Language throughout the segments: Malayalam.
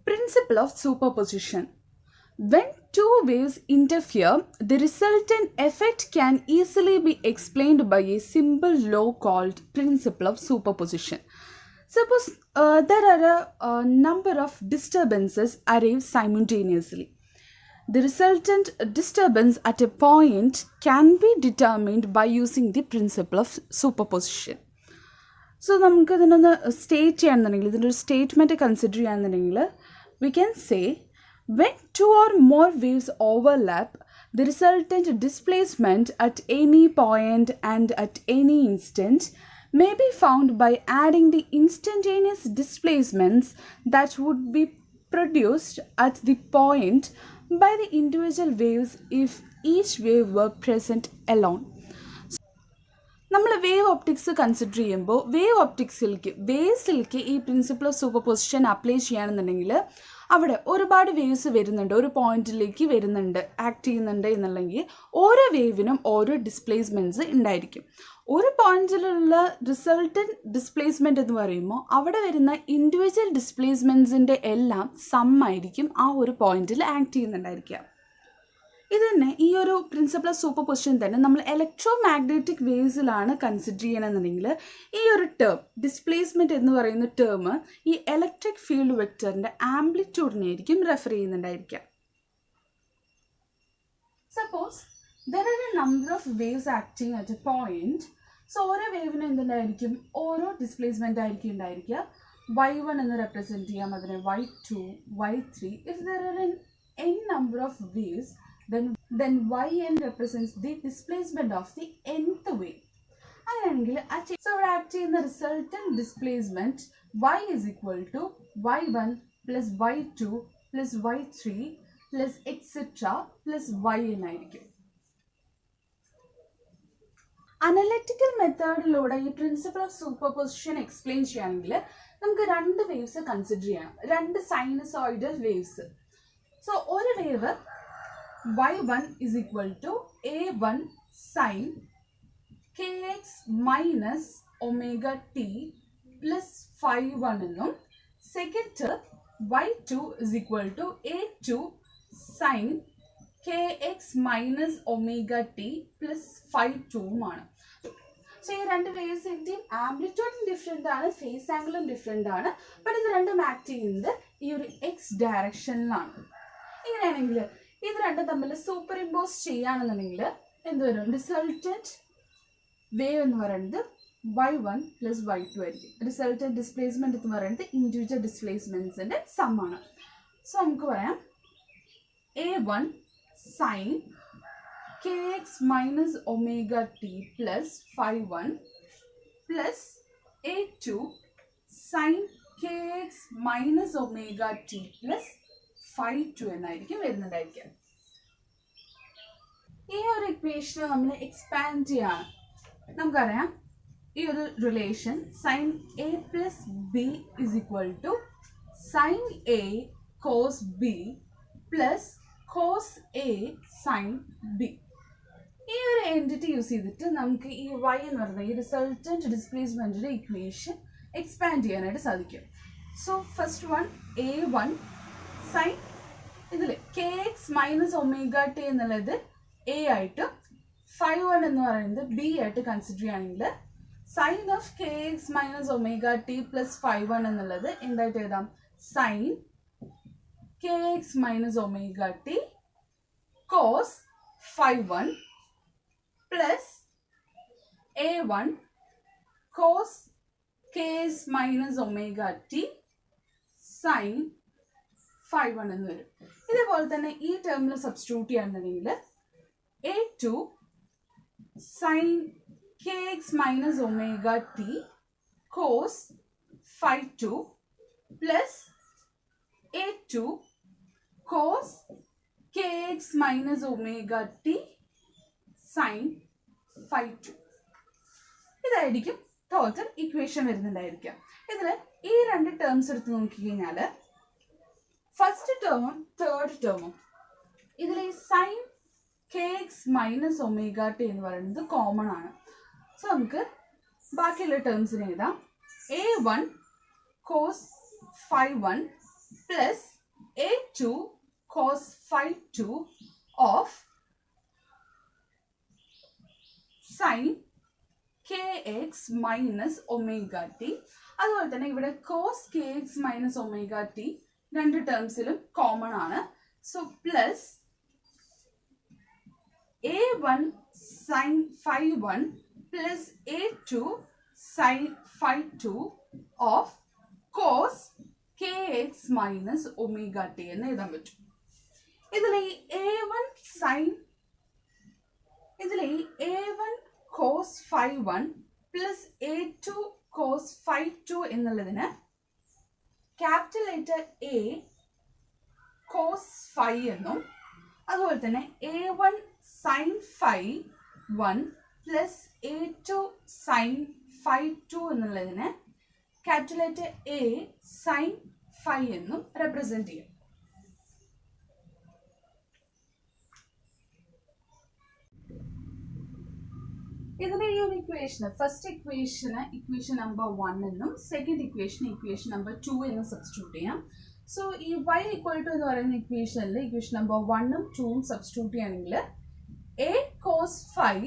Principle of superposition. When two waves interfere, the resultant effect can easily be explained by a simple law called principle of superposition. Suppose there are a number of disturbances arrive simultaneously. The resultant disturbance at a point can be determined by using the principle of superposition. So, നമുക്ക് ഇതിനൊന്ന് സ്റ്റേറ്റ് ചെയ്യണമെന്നുണ്ടെങ്കിൽ ഇതിൻ്റെ ഒരു സ്റ്റേറ്റ്മെൻറ്റ് കൺസിഡർ ചെയ്യുകയാണെന്നുണ്ടെങ്കിൽ we can say when two or more waves overlap, the resultant displacement at any point and at any instant may be found by adding the instantaneous displacements that would be produced at the point by the individual waves if each wave were present alone. നമ്മൾ വേവ് ഒപ്റ്റിക്സ് കൺസിഡർ ചെയ്യുമ്പോൾ വേവ് ഒപ്റ്റിക്സിലേക്ക് വേവ്സിലേക്ക് ഈ പ്രിൻസിപ്പിൾ ഓഫ് സൂപ്പർപൊസിഷൻ അപ്ലൈ ചെയ്യുകയാണെന്നുണ്ടെങ്കിൽ അവിടെ ഒരുപാട് വേവ്സ് വരുന്നുണ്ട്, ഒരു പോയിന്റിലേക്ക് വരുന്നുണ്ട്, ആക്ട് ചെയ്യുന്നുണ്ട് എന്നുണ്ടെങ്കിൽ ഓരോ വേവിനും ഓരോ ഡിസ്പ്ലേസ്മെൻറ്റ്സ് ഉണ്ടായിരിക്കും. ഒരു പോയിന്റിലുള്ള റിസൾട്ടൻറ്റ് ഡിസ്പ്ലേസ്മെൻറ്റ് എന്ന് പറയുമ്പോൾ അവിടെ വരുന്ന ഇൻഡിവിജ്വൽ ഡിസ്പ്ലേസ്മെൻറ്റ്സിൻ്റെ എല്ലാം സമ്മായിരിക്കും ആ ഒരു പോയിന്റിൽ ആക്ട് ചെയ്യുന്നുണ്ടായിരിക്കുക. ഇത് തന്നെ ഈ ഒരു പ്രിൻസിപ്പിൾ ഓഫ് സൂപ്പർപൊസിഷൻ തന്നെ നമ്മൾ ഇലക്ട്രോ മാഗ്നറ്റിക് വേവ്സിലാണ് കൺസിഡർ ചെയ്യണമെന്നുണ്ടെങ്കിൽ ഈ ഒരു ടേം ഡിസ്പ്ലേസ്മെൻറ്റ് എന്ന് പറയുന്ന ടേം ഈ ഇലക്ട്രിക് ഫീൽഡ് വെക്ടറിൻ്റെ ആംപ്ലിറ്റ്യൂഡിനെയായിരിക്കും റെഫർ ചെയ്യുന്നുണ്ടായിരിക്കുക. Suppose there are a number of waves acting at a point. So ഓരോ വേവിനും എന്തുണ്ടായിരിക്കും, ഓരോ ഡിസ്പ്ലേസ്മെൻ്റ് ആയിരിക്കും ഉണ്ടായിരിക്കുക. y1 എന്ന് റെപ്രസെൻറ്റ് ചെയ്യാം, അതിനെ y2, y3. If there are n number of waves, then yn represents the displacement of the nth wave. അങ്ങനെയാണെങ്കിൽ so ഇവിടെ ആക്ട് ചെയ്യുന്ന resultant displacement y is equal to y1 plus y2 plus y3 plus etc plus yn ആയിരിക്കും. അനലിറ്റിക്കൽ മെത്തേഡിലൂടെ ഈ പ്രിൻസിപ്പിൾ ഓഫ് സൂപ്പർപൊസിഷൻ എക്സ്പ്ലെയിൻ ചെയ്യുകയാണെങ്കിൽ നമുക്ക് രണ്ട് വേവ്സ് കൺസിഡർ ചെയ്യണം, രണ്ട് സൈനസോയിഡൽ വേവ്സ്. സോ ഒരു wave y1 is equal to a1 sin kx minus omega t plus phi 1 എന്നും second term y2 is equal to a2 sin kx minus omega t plus phi 2 ആണ്. സോ ഈ രണ്ട് വേവ്സിൻ്റെയും ആംപ്ലിറ്റ്യൂഡും ഡിഫറെൻ്റ് ആണ്, ഫേസ് ആംഗിളും ഡിഫറെൻ്റ് ആണ്. ബട്ട് ഇത് രണ്ടും ആക്ട് ചെയ്യുന്നത് ഈ ഒരു എക്സ് ഡയറക്ഷനിലാണ്. ഇങ്ങനെയാണെങ്കിൽ ഇത് രണ്ടും തമ്മിൽ സൂപ്പർ ഇമ്പോസ് ചെയ്യുകയാണെന്നുണ്ടെങ്കിൽ എന്ത് വരും, റിസൾട്ടൻറ്റ് വേവ് എന്ന് പറയുന്നത് y1 പ്ലസ് y2 ആയിരിക്കും. റിസൾട്ടൻറ്റ് ഡിസ്പ്ലേസ്മെൻറ്റ് എന്ന് പറയുന്നത് ഇൻഡിവിജ്വൽ ഡിസ്പ്ലേസ്മെൻറ്റ്സിൻ്റെ സമ്മാണ്. സോ നമുക്ക് പറയാം a1 sine kx minus omega t plus phi 1 plus a2 sine kx minus omega t plus phi 2 എന്നായിരിക്കും വരുന്നുണ്ടായിരിക്കുക. ഈ ഒരു ഇക്വേഷൻ നമ്മൾ എക്സ്പാൻഡ് ചെയ്യാണ്. നമുക്കറിയാം ഈ ഒരു relation sine a plus b is equal to sine a cos b plus cos a sine b. ഈ ഒരു എൻറ്റിറ്റി യൂസ് ചെയ്തിട്ട് നമുക്ക് ഈ y എന്ന് പറയുന്ന ഈ റിസൾട്ടൻറ്റ് ഡിസ്പ്ലേസ്മെൻറ്റിൻ്റെ ഇക്വേഷൻ എക്സ്പാൻഡ് ചെയ്യാനായിട്ട് സാധിക്കും. So first one a1 sine ഇതിൽ k x minus omega t എന്നുള്ളത് എ ആയിട്ട് phi 1 എന്ന് പറയുന്നത് ബി ആയിട്ട് കൺസിഡർ ചെയ്യുകയാണെങ്കിൽ sine of k x minus omega t plus phi 1 എന്നുള്ളത് എന്തായിട്ട് എഴുതാം, sine k x minus omega t cos phi 1 plus a1 cos k x minus omega t sine phi 1 എന്ന് വരും. ഇതേപോലെ തന്നെ ഈ ടേമിൽ സബ്സ്റ്റിറ്റ്യൂട്ട് ചെയ്യുകയാണെന്നുണ്ടെങ്കിൽ a2 sine k x minus omega t cos phi 2 plus a2 cos k x minus omega t sine phi 2. ഇതായിരിക്കും ടോട്ടൽ ഇക്വേഷൻ വരുന്നുണ്ടായിരിക്കുക. ഇതിൽ ഈ രണ്ട് ടേംസ് എടുത്ത് നോക്കിക്കഴിഞ്ഞാൽ ഫസ്റ്റ് ടേമും തേർഡ് ടേമും ഇതിൽ ഈ sine k x minus omega t എന്ന് പറയുന്നത് കോമൺ ആണ്. സോ നമുക്ക് ബാക്കിയുള്ള ടേംസിന് എഴുതാം. a1 cos phi 1 plus a2 cos phi 2 of sin kx minus omega t. അതുപോലെ തന്നെ ഇവിടെ cos kx minus omega t രണ്ട് ടേംസിലും കോമൺ ആണ്. So plus a1 sin phi 1 plus a2 sin phi 2 of cos kx minus omega t എന്ന് എഴുതാൻ പറ്റും. ഇതിലെ a1 sin a1 cos phi 1 plus a2 cos phi 2 എന്നുള്ളതിന് capital letter a cos phi എന്നും അതുപോലെ തന്നെ a1 sin phi 1 plus a2 sin phi 2 എന്നുള്ളതിന് capital letter a sin phi എന്നും റെപ്രസെന്റ് ചെയ്യും. ഇതിന്റെ ഈ ഒരു ഇക്വേഷൻ ഫസ്റ്റ് ഇക്വേഷൻ നമ്പർ 1 എന്നും സെക്കൻഡ് ഇക്വേഷൻ നമ്പർ 2 എന്നും സബ്സ്റ്റിറ്റ്യൂട്ട് ചെയ്യാം. സോ ഈ y ഈക്വൽ ടു എന്ന് പറയുന്ന ഇക്വേഷനിൽ ഇക്വേഷൻ നമ്പർ 1ഉം 2ഉം സബ്സ്റ്റിറ്റ്യൂട്ട് ചെയ്യുകയാണെങ്കിൽ a cos phi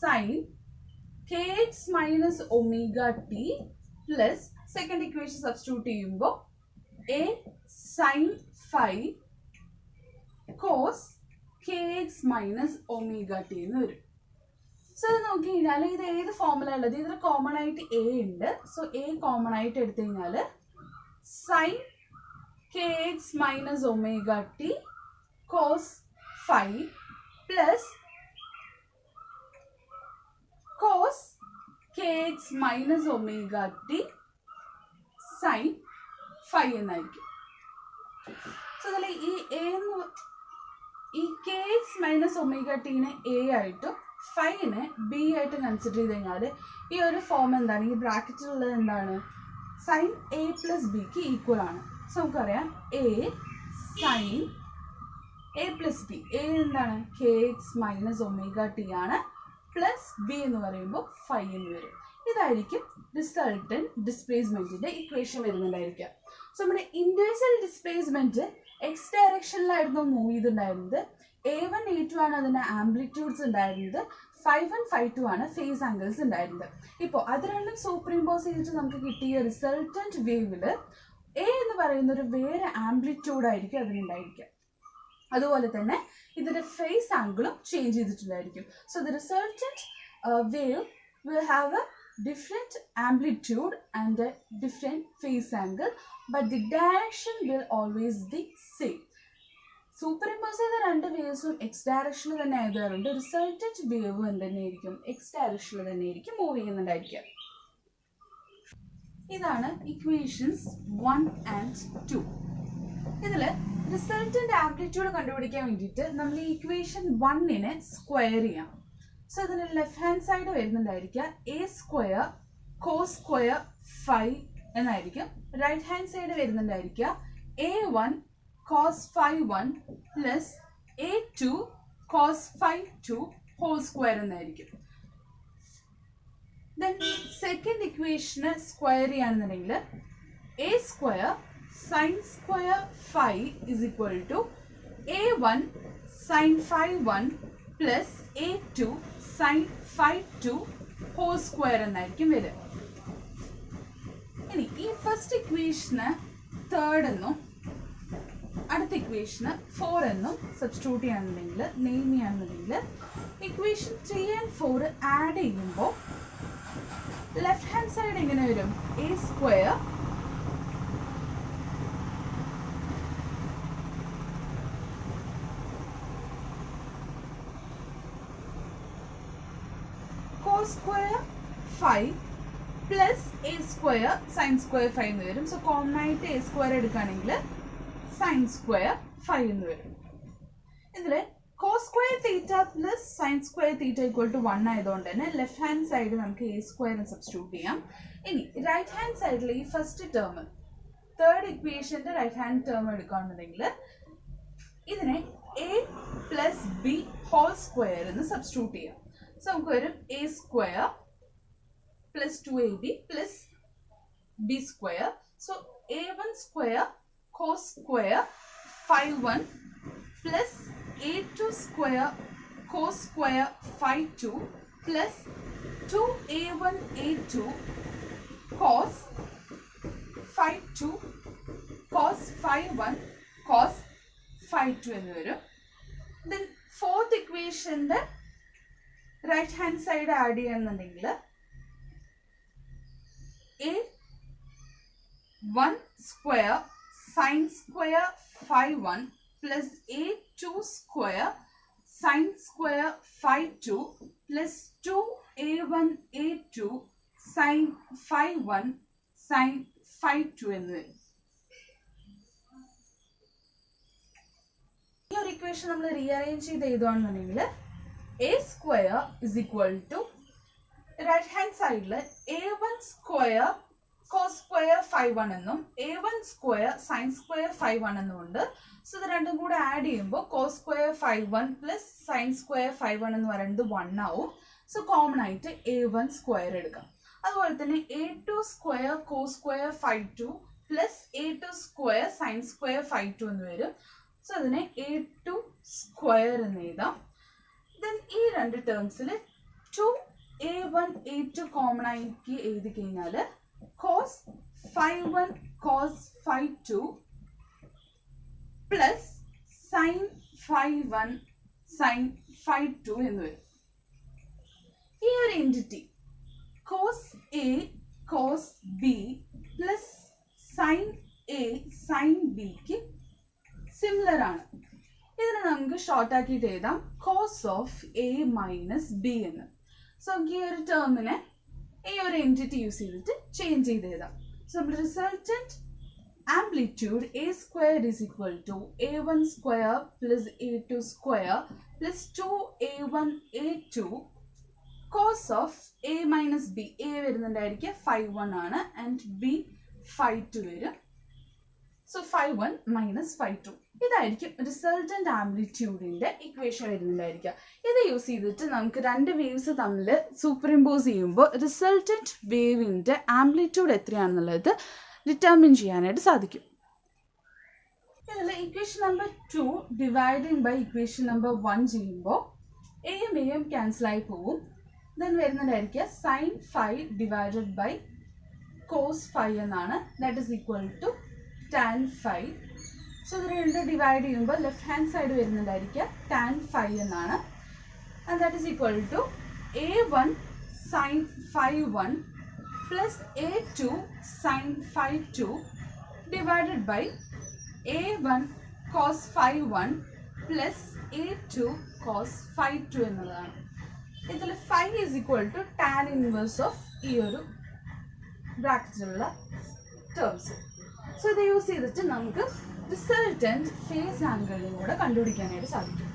sin kx minus omega t plus second equation substitute ചെയ്യുമ്പോൾ a sin phi cos kx minus omega t എന്ന് വരും. സോ ഇത് നോക്കി കഴിഞ്ഞാൽ ഇത് ഏത് ഫോമുല ഉള്ളത്? ഇതിൽ കോമൺ ആയിട്ട് a ഉണ്ട്. സോ a കോമൺ ആയിട്ട് എടുത്തു കഴിഞ്ഞാൽ sin kx minus omega t cos phi plus cos kx minus omega t sin phi എന്നായിരിക്കും. സോ ഇതിൽ ഈ kx minus omega tനെ a ആയിട്ടും ഫൈനെ ബി ആയിട്ട് കൺസിഡർ ചെയ്ത് കഴിഞ്ഞാൽ ഈ ഒരു ഫോം എന്താണ്? ഈ ബ്രാക്കറ്റിലുള്ളത് എന്താണ്? സൈൻ എ പ്ലസ് ബിക്ക് ഈക്വൽ ആണ്. സോ നമുക്കറിയാം a sine a plus b. A എന്താണ്? K x minus omega t ആണ്. പ്ലസ് ബി എന്ന് പറയുമ്പോൾ ഫൈ എന്ന് വരും. ഇതായിരിക്കും റിസൾട്ടന്റ് ഡിസ്പ്ലേസ്മെന്റിന്റെ ഇക്വേഷൻ വരുന്നുണ്ടായിരിക്കുക. സോ നമ്മുടെ ഇൻഡിവിജ്വൽ ഡിസ്പ്ലേസ്മെന്റ് എക്സ് ഡയറക്ഷനിലായിരുന്നു മൂവ് ചെയ്തിട്ടുണ്ടായിരുന്നത്. a1 a2 ആണ് അതിന്റെ ആംപ്ലിറ്റ്യൂഡ്സ് ഉണ്ടായിരുന്നത്. phi 1 phi 2 ആണ് ഫേസ് ആംഗിൾസ് ഉണ്ടായിരുന്നത്. ഇപ്പോൾ അത് രണ്ടും സൂപ്പർ ഇമ്പോസ് ചെയ്തിട്ട് നമുക്ക് കിട്ടിയ റിസൾട്ടന്റ് വേവില് എ എന്ന് പറയുന്ന ഒരു വേറെ ആംപ്ലിറ്റ്യൂഡ് ആയിരിക്കും അതിനുണ്ടായിരിക്കുക. അതുപോലെ തന്നെ ഇതിന്റെ ഫേസ് ആംഗിളും ചേഞ്ച് ചെയ്തിട്ടുണ്ടായിരിക്കും. So the resultant wave will have a different amplitude and a different phase angle, but the direction will always be same. Super impose ചെയ്ത രണ്ട് വേവ്സും എക്സ് ഡയറക്ഷനിൽ തന്നെ ആയതുകൊണ്ട് റിസൾട്ടന്റ് വേവ് തന്നെയായിരിക്കും എക്സ് ഡയറക്ഷനിൽ തന്നെയായിരിക്കും മൂവ് ചെയ്യുന്നുണ്ടായിരിക്കുക. ഇതാണ് ഇക്വേഷൻസ് 1 and 2. ഇതിൽ റിസൾട്ടന്റ് ആംപ്ലിറ്റ്യൂഡ് കണ്ടുപിടിക്കാൻ വേണ്ടിയിട്ട് നമ്മൾ ഈ ഇക്വേഷൻ 1നെ സ്ക്വയർ ചെയ്യാം. സോ ഇതിന് ലെഫ്റ്റ് ഹാൻഡ് സൈഡ് വരുന്നുണ്ടായിരിക്കുക a square cos square phi എന്നായിരിക്കും. റൈറ്റ് ഹാൻഡ് സൈഡ് വരുന്നുണ്ടായിരിക്കുക a1 cos phi 1 plus a2 cos phi 2 whole square എന്നായിരിക്കും. Then second equation സ്ക്വയർ ചെയ്യാണെന്നുണ്ടെങ്കിൽ a square sin square phi is equal to a1 sin phi 1 plus a2 sin phi 2 whole square എന്നായിരിക്കും വരിക. ഇനി ഈ ഫസ്റ്റ് ഇക്വേഷന് തേർഡ് എന്നും അടുത്ത ഇക്വേഷന് 4 എന്നും സബ്സ്റ്റിറ്റ്യൂട്ട് ചെയ്യാന്നുണ്ടെങ്കിൽ നെയിം ചെയ്യാന്നുണ്ടെങ്കിൽ ഇക്വേഷൻ 3 and 4 ആഡ് ചെയ്യുമ്പോൾ ലെഫ്റ്റ് ഹാൻഡ് സൈഡ് എങ്ങനെ വരും? A square cos square phi plus a square sine square phi എന്ന് വരും. സോ കോമൺ ആയിട്ട് എ സ്ക്വയർ എടുക്കുകയാണെങ്കിൽ സൈൻ സ്ക്വയർ ഫൈവ് എന്ന് വരും. ഇതിൽ cos square theta plus sine square theta equal to 1 ആയതുകൊണ്ട് തന്നെ ലെഫ്റ്റ് ഹാൻഡ് സൈഡ് നമുക്ക് എ സ്ക്വയർ സബ്സ്റ്റിറ്റ്യൂട്ട് ചെയ്യാം. ഇനി റൈറ്റ് ഹാൻഡ് സൈഡിൽ ഈ ഫസ്റ്റ് ടേം തേർഡ് ഇക്വേഷന്റെ റൈറ്റ് ഹാൻഡ് ടേം എടുക്കുകയാണെന്നുണ്ടെങ്കിൽ ഇതിനെ a plus b whole square എന്ന് സബ്സ്റ്റിറ്റ്യൂട്ട് ചെയ്യാം. സോ നമുക്ക് വരും a square plus 2ab plus b square. So a1 square cos square phi 1 plus a2 square cos square phi 2 plus 2a1 a2 cos phi 2 cos phi 1 cos phi 2 എന്ന് വരും. Then fourth equationന്റെ റൈറ്റ് ഹാൻഡ് സൈഡ് ആഡ് ചെയ്യുന്നുണ്ടെങ്കിൽ a1 square sin square phi 1 plus a2 square sin square phi 2 plus 2a1 a2 sin phi 1 sin phi 2 എന്ന് വരും. ഈ ഒരു ഇക്വേഷൻ നമ്മൾ റീഅറേഞ്ച് ചെയ്ത് എഴുതുകയാണെന്നുണ്ടെങ്കിൽ a square is equal to right hand സൈഡിൽ a1 square cos square phi 1 എന്നും a1 square sin square phi 1 എന്നും ഉണ്ട്. സോ ഇത് രണ്ടും കൂടെ ആഡ് ചെയ്യുമ്പോൾ cos square phi 1 plus sin square phi 1 എന്ന് പറയുന്നത് 1 ആവും. സോ കോമൺ ആയിട്ട് a1 square എടുക്കാം. അതുപോലെ തന്നെ a2 square cos square phi 2 plus a2 square sin square phi 2 എന്ന് വരും. സോ അതിനെ a2 square എന്ന് എഴുതാം. ദെൻ ഈ രണ്ട് ടേംസിൽ 2a1 a2 കോമൺ ആക്കി എഴുതി കഴിഞ്ഞാൽ cos phi 1 cos phi 2 plus sin phi 1 sin phi 2 എന്ന് വരും. ഈ ഒരു entity cos a cos b plus sin a sin b ക്ക് സിമിലർ ആണ്. ഇതിനെ നമുക്ക് ഷോർട്ട് ആക്കിയിട്ട് എഴുതാം cos of a minus b എന്ന്. സോ ഈ ഒരു ടേമിനെ ഈ ഒരു എൻറ്റിറ്റി യൂസ് ചെയ്തിട്ട് ചേഞ്ച് ചെയ്ത് എഴുതാം. So resultant amplitude a squared is equal to a1 square plus a2 square plus 2a1 a2 cos of a minus b. a വരുന്നുണ്ടായിരിക്കുക phi 1 ആണ് ആൻഡ് b phi 2 വരും. സോ phi 1 മൈനസ് phi 2 ഇതായിരിക്കും റിസൾട്ടന്റ് ആംപ്ലിറ്റ്യൂഡിന്റെ ഇക്വേഷൻ വരുന്നുണ്ടായിരിക്കുക. ഇത് യൂസ് ചെയ്തിട്ട് നമുക്ക് രണ്ട് വേവ്സ് തമ്മിൽ സൂപ്പർ ഇമ്പോസ് ചെയ്യുമ്പോൾ റിസൾട്ടന്റ് വേവിന്റെ ആംപ്ലിറ്റ്യൂഡ് എത്രയാണെന്നുള്ളത് ഡിറ്റർമിൻ ചെയ്യാനായിട്ട് സാധിക്കും. ഇതിൽ equation number 2 dividing by equation number 1 ചെയ്യുമ്പോൾ എയും എയും ക്യാൻസൽ ആയി പോകും. ദെൻ വരുന്നുണ്ടായിരിക്കുക sine phi divided by cos phi എന്നാണ്. That is equal to tan phi. So ഇത് രണ്ട് ഡിവൈഡ് ചെയ്യുമ്പോൾ ലെഫ്റ്റ് ഹാൻഡ് സൈഡ് വരുന്നുണ്ടായിരിക്കുക ടാൻ ഫൈ എന്നാണ്. And that is equal to a1 sine phi 1 plus a2 sin phi 2 divided by a1 cos phi 1 plus a2 cos phi 2 എന്നുള്ളതാണ്. ഇതിൽ phi is equal to tan inverse of ഈ ഒരു ബ്രാക്കറ്റിലുള്ള ടേംസ്. സോ ഇത് യൂസ് ചെയ്തിട്ട് നമുക്ക് റിസൾട്ടന്റ് ഫേസ് ആംഗിളിലൂടെ കണ്ടുപിടിക്കാനായിട്ട് സാധിക്കും.